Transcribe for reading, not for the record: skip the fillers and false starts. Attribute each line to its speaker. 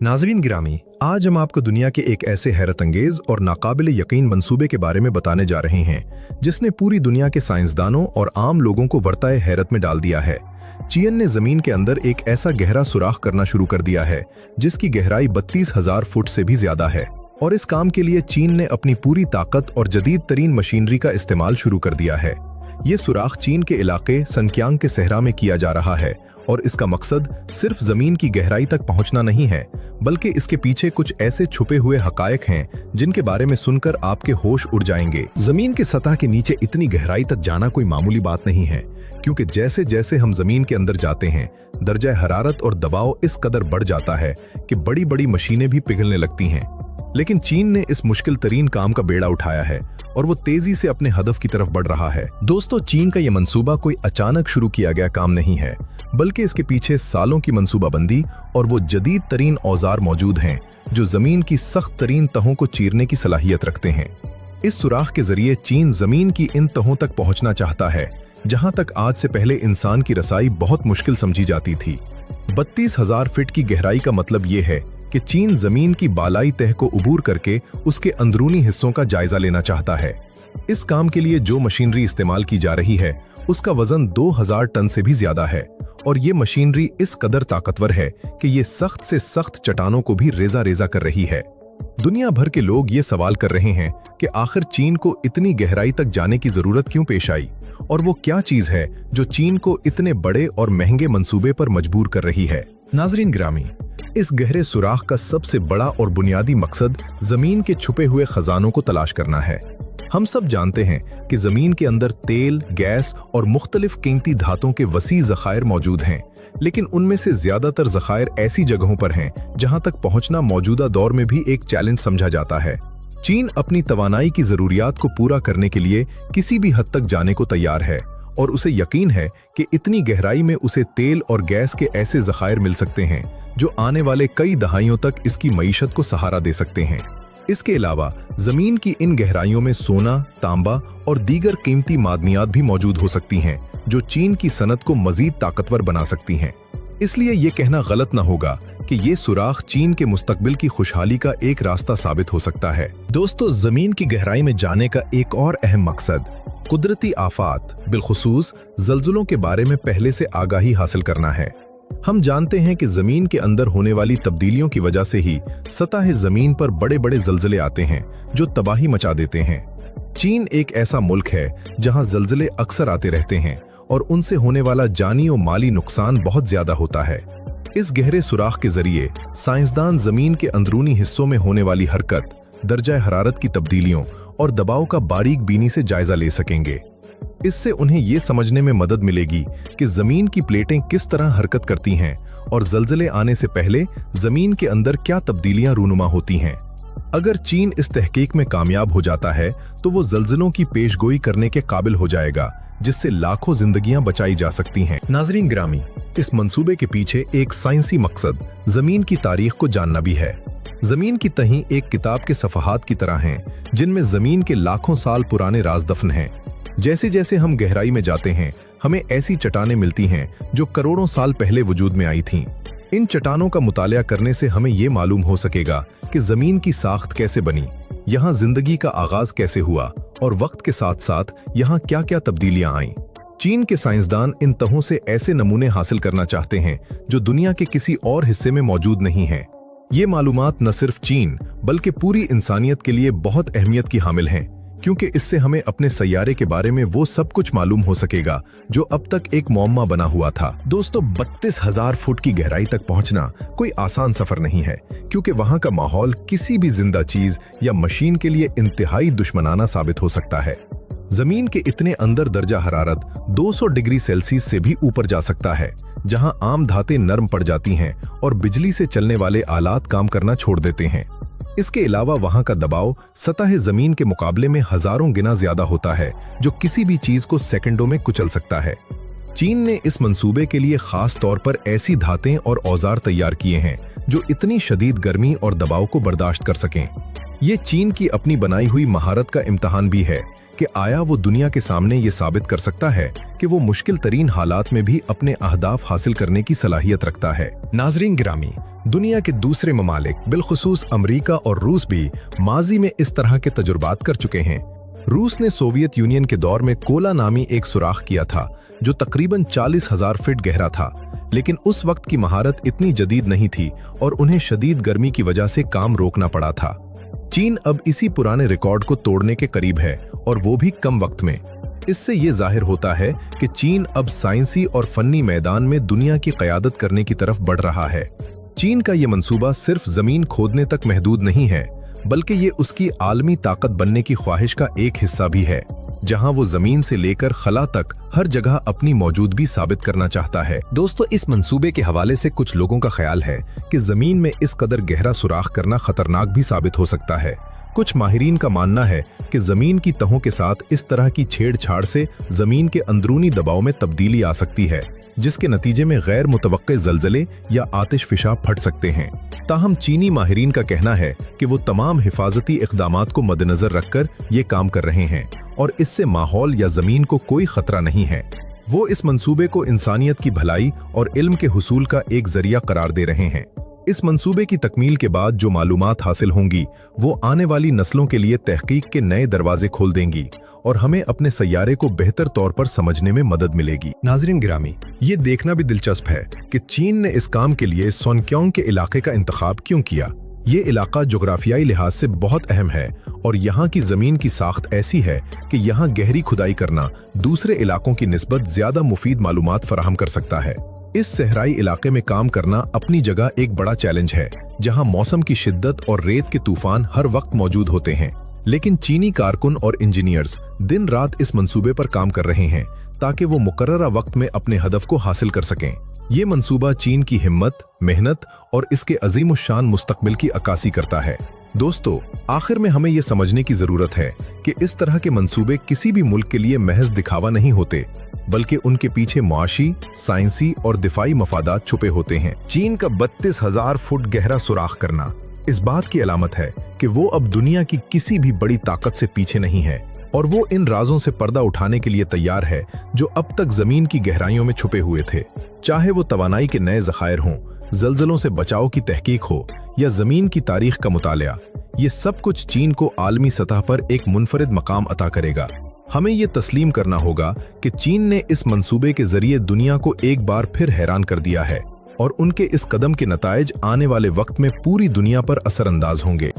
Speaker 1: नाज़रीन गिरामी, आज हम आपको दुनिया के एक ऐसे हैरत अंगेज और नाकाबिल यकीन मंसूबे के बारे में बताने जा रहे हैं जिसने पूरी दुनिया के साइंसदानों और आम लोगों को वर्ताए हैरत में डाल दिया है। चीन ने जमीन के अंदर एक ऐसा गहरा सुराख करना शुरू कर दिया है जिसकी गहराई 32,000 फुट से भी ज्यादा है, और इस काम के लिए चीन ने अपनी पूरी ताकत और जदीद तरीन मशीनरी का इस्तेमाल शुरू कर दिया है। ये सुराख चीन के इलाके सनक्यांग के सहरा में किया जा रहा है, और इसका मकसद सिर्फ जमीन की गहराई तक पहुंचना नहीं है, बल्कि इसके पीछे कुछ ऐसे छुपे हुए हकायक हैं जिनके बारे में सुनकर आपके होश उड़ जाएंगे। जमीन की सतह के नीचे इतनी गहराई तक जाना कोई मामूली बात नहीं है, क्योंकि जैसे जैसे हम जमीन के अंदर जाते हैं दर्जा हरारत और दबाव इस कदर बढ़ जाता है कि बड़ी बड़ी मशीनें भी पिघलने लगती हैं। लेकिन चीन ने इस मुश्किल तरीन काम का बेड़ा उठाया है और वो तेजी से अपने हदफ की तरफ बढ़ रहा है। दोस्तों, चीन का ये मंसूबा कोई अचानक शुरू किया गया काम नहीं है, बल्कि इसके पीछे सालों की मंसूबाबंदी और वो जदीद तरीन औजार मौजूद हैं जो जमीन की सख्त तरीन तहों को चीरने की सलाहियत रखते हैं। इस सुराख के जरिए चीन जमीन की इन तहों तक पहुंचना चाहता है जहां तक आज से पहले इंसान की रसाई बहुत मुश्किल समझी जाती थी। 32,000 फीट की गहराई का मतलब ये है कि चीन जमीन की बालाई तह को उबूर करके उसके अंदरूनी हिस्सों का जायजा लेना चाहता है। इस काम के लिए जो मशीनरी इस्तेमाल की जा रही है उसका वजन 2,000 टन से भी ज्यादा है, और ये मशीनरी इस कदर ताकतवर है कि ये सख्त से सख्त चट्टानों को भी रेजा रेजा कर रही है। दुनिया भर के लोग ये सवाल कर रहे हैं कि आखिर चीन को इतनी गहराई तक जाने की जरूरत क्यों पेश आई, और वो क्या चीज है जो चीन को इतने बड़े और महंगे मंसूबे पर मजबूर कर रही है। नाज़रीन गिरामी, इस गहरे सुराख का सबसे बड़ा और बुनियादी मकसद जमीन के छुपे हुए खजानों को तलाश करना है। हम सब जानते हैं कि जमीन के अंदर तेल, गैस और मुख्तलिफ कीमती धातुओं के वसी ज़खायर मौजूद हैं, लेकिन उनमें से ज्यादातर ज़खायर ऐसी जगहों पर हैं जहां तक पहुंचना मौजूदा दौर में भी एक चैलेंज समझा जाता है। चीन अपनी तवानाई की जरूरियात को पूरा करने के लिए किसी भी हद तक जाने को तैयार है, और उसे यकीन है कि इतनी गहराई में उसे तेल और गैस के ऐसे ज़खायर मिल सकते हैं जो आने वाले कई दहाइयों तक इसकी मईशत को सहारा दे सकते हैं। इसके अलावा जमीन की इन गहराइयों में सोना, तांबा और दीगर कीमती मादनियात भी मौजूद हो सकती हैं जो चीन की सनत को मजीद ताकतवर बना सकती हैं। इसलिए ये कहना गलत न होगा कि ये सुराख चीन के मुस्तकबिल की खुशहाली का एक रास्ता साबित हो सकता है। दोस्तों, जमीन की गहराई में जाने का एक और अहम मकसद कुदरती आफात, बिलखुसूस ज़लज़लों के बारे में पहले से आगाही हासिल करना है। हम जानते हैं कि जमीन के अंदर होने वाली तब्दीलियों की वजह से ही सतह जमीन पर बड़े बड़े ज़लज़ले आते हैं जो तबाही मचा देते हैं। चीन एक ऐसा मुल्क है जहां ज़लज़ले अक्सर आते रहते हैं और उनसे होने वाला जानी और माली नुकसान बहुत ज्यादा होता है। इस गहरे सुराख के जरिए साइंसदान जमीन के अंदरूनी हिस्सों में होने वाली हरकत, दर्जा हरारत की तब्दीलियों और दबाव का बारीक बीनी से जायजा ले सकेंगे। इससे उन्हें यह समझने में मदद मिलेगी कि जमीन की प्लेटें किस तरह हरकत करती हैं और ज़लज़ले आने से पहले जमीन के अंदर क्या तब्दीलियां रूनुमा होती हैं। अगर चीन इस तहकीक में कामयाब हो जाता है तो वो ज़लज़लों की पेशगोई करने के काबिल हो जाएगा, जिससे लाखों जिंदगियां बचाई जा सकती हैं। नाज़रीन गिरामी, इस मंसूबे के पीछे एक साइंसी मकसद जमीन की तारीख को जानना भी है। जमीन की तहीं एक किताब के सफ़हात की तरह हैं जिनमें जमीन के लाखों साल पुराने राज दफन हैं। जैसे जैसे हम गहराई में जाते हैं हमें ऐसी चट्टानें मिलती हैं जो करोड़ों साल पहले वजूद में आई थीं। इन चट्टानों का मुतालिया करने से हमें ये मालूम हो सकेगा कि जमीन की साख्त कैसे बनी, यहाँ जिंदगी का आगाज कैसे हुआ और वक्त के साथ साथ यहाँ क्या क्या तब्दीलियां आईं। चीन के साइंसदान इन तहों से ऐसे नमूने हासिल करना चाहते हैं जो दुनिया के किसी और हिस्से में मौजूद नहीं हैं। ये मालूमात न सिर्फ चीन बल्कि पूरी इंसानियत के लिए बहुत अहमियत की हामिल हैं, क्योंकि इससे हमें अपने सैयारे के बारे में वो सब कुछ मालूम हो सकेगा जो अब तक एक मुअम्मा बना हुआ था। दोस्तों, 32,000 फुट की गहराई तक पहुंचना कोई आसान सफर नहीं है, क्योंकि वहां का माहौल किसी भी जिंदा चीज या मशीन के लिए इंतहाई दुश्मनाना साबित हो सकता है। जमीन के इतने अंदर दर्जा हरारत 200 डिग्री सेल्सियस से भी ऊपर जा सकता है, जहां आम धातें नरम पड़ जाती हैं और बिजली से चलने वाले आलात काम करना छोड़ देते हैं। इसके अलावा वहां का दबाव सतह जमीन के मुकाबले में हजारों गुना ज्यादा होता है, जो किसी भी चीज को सेकंडों में कुचल सकता है। चीन ने इस मंसूबे के लिए खास तौर पर ऐसी धातें और औजार तैयार किए हैं जो इतनी शदीद गर्मी और दबाव को बर्दाश्त कर सकें। ये चीन की अपनी बनाई हुई महारत का इम्तिहान भी है कि आया वो दुनिया के सामने ये साबित कर सकता है कि वो मुश्किल तरीन हालात में भी अपने अहदाफ हासिल करने की सलाहियत रखता है। नाज़रीन गिरामी, दुनिया के दूसरे ममालिक बिलखुसूस अमेरिका और रूस भी माजी में इस तरह के तजुर्बात कर चुके हैं। रूस ने सोवियत यूनियन के दौर में कोला नामी एक सुराख किया था जो तकरीबन 40,000 फीट गहरा था, लेकिन उस वक्त की महारत इतनी जदीद नहीं थी और उन्हें शदीद गर्मी की वजह से काम रोकना पड़ा था। चीन अब इसी पुराने रिकॉर्ड को तोड़ने के करीब है और वो भी कम वक्त में। इससे ये जाहिर होता है कि चीन अब साइंसी और फन्नी मैदान में दुनिया की क़यादत करने की तरफ बढ़ रहा है। चीन का ये मंसूबा सिर्फ जमीन खोदने तक महदूद नहीं है, बल्कि ये उसकी आलमी ताकत बनने की ख्वाहिश का एक हिस्सा भी है, जहां वो जमीन से लेकर खला तक हर जगह अपनी मौजूदगी साबित करना चाहता है। दोस्तों, इस मंसूबे के हवाले से कुछ लोगों का ख्याल है कि जमीन में इस कदर गहरा सुराख करना खतरनाक भी साबित हो सकता है। कुछ माहिरीन का मानना है कि जमीन की तहों के साथ इस तरह की छेड़छाड़ से जमीन के अंदरूनी दबाव में तब्दीली आ सकती है, जिसके नतीजे में गैर मुतवक्के ज़लज़ले या आतिशफ़िशा फट सकते हैं। ताहम चीनी माहिरीन का कहना है कि वो तमाम हिफाजती इक़दामात को मद्देनज़र रखकर ये काम कर रहे हैं और इससे माहौल या ज़मीन को कोई ख़तरा नहीं है। वो इस मंसूबे को इंसानियत की भलाई और इल्म के हुसूल का एक ज़रिया करार दे रहे हैं। इस मंसूबे की तकमील के बाद जो मालूमात हासिल होंगी वो आने वाली नस्लों के लिए तहकीक के नए दरवाजे खोल देंगी और हमें अपने सैयारे को बेहतर तौर पर समझने में मदद मिलेगी। नाज़रीन गिरामी, ये देखना भी दिलचस्प है कि चीन ने इस काम के लिए सोनक्योंग के इलाके का इंतखाब क्यों किया। ये इलाका जोग्राफियाई लिहाज से बहुत अहम है और यहाँ की ज़मीन की साख्त ऐसी है कि यहाँ गहरी खुदाई करना दूसरे इलाकों की निस्बत ज़्यादा मुफीद मालूमात फराहम कर सकता है। इस सहराई इलाके में काम करना अपनी जगह एक बड़ा चैलेंज है, जहाँ मौसम की शिद्दत और रेत के तूफान हर वक्त मौजूद होते हैं। लेकिन चीनी कारकुन और इंजीनियर्स दिन रात इस मंसूबे पर काम कर रहे हैं ताकि वो मुकर्ररा वक्त में अपने हदफ को हासिल कर सकें। ये मंसूबा चीन की हिम्मत, मेहनत और इसके अजीमुश्शान मुस्तकबिल की अक्कासी करता है। दोस्तों, आखिर में हमें ये समझने की ज़रूरत है कि इस तरह के मंसूबे किसी भी मुल्क के लिए महज दिखावा नहीं होते, बल्कि उनके पीछे मुआशी, साइंसी और दिफाई मफादात छुपे होते हैं। चीन का 32,000 फुट गहरा सुराख करना इस बात की अलामत है कि वो अब दुनिया की किसी भी बड़ी ताकत से पीछे नहीं है और वो इन राजों से पर्दा उठाने के लिए तैयार है जो अब तक जमीन की गहराइयों में छुपे हुए थे। चाहे वो तवानाई के नए ज़खायर हों, ज़लज़लों से बचाव की तहकीक हो या ज़मीन की तारीख का मुतालिया, ये सब कुछ चीन को आलमी सतह पर एक मुनफरिद मकाम अता करेगा। हमें ये तस्लीम करना होगा कि चीन ने इस मंसूबे के जरिए दुनिया को एक बार फिर हैरान कर दिया है और उनके इस कदम के नताइज आने वाले वक्त में पूरी दुनिया पर असरअंदाज होंगे।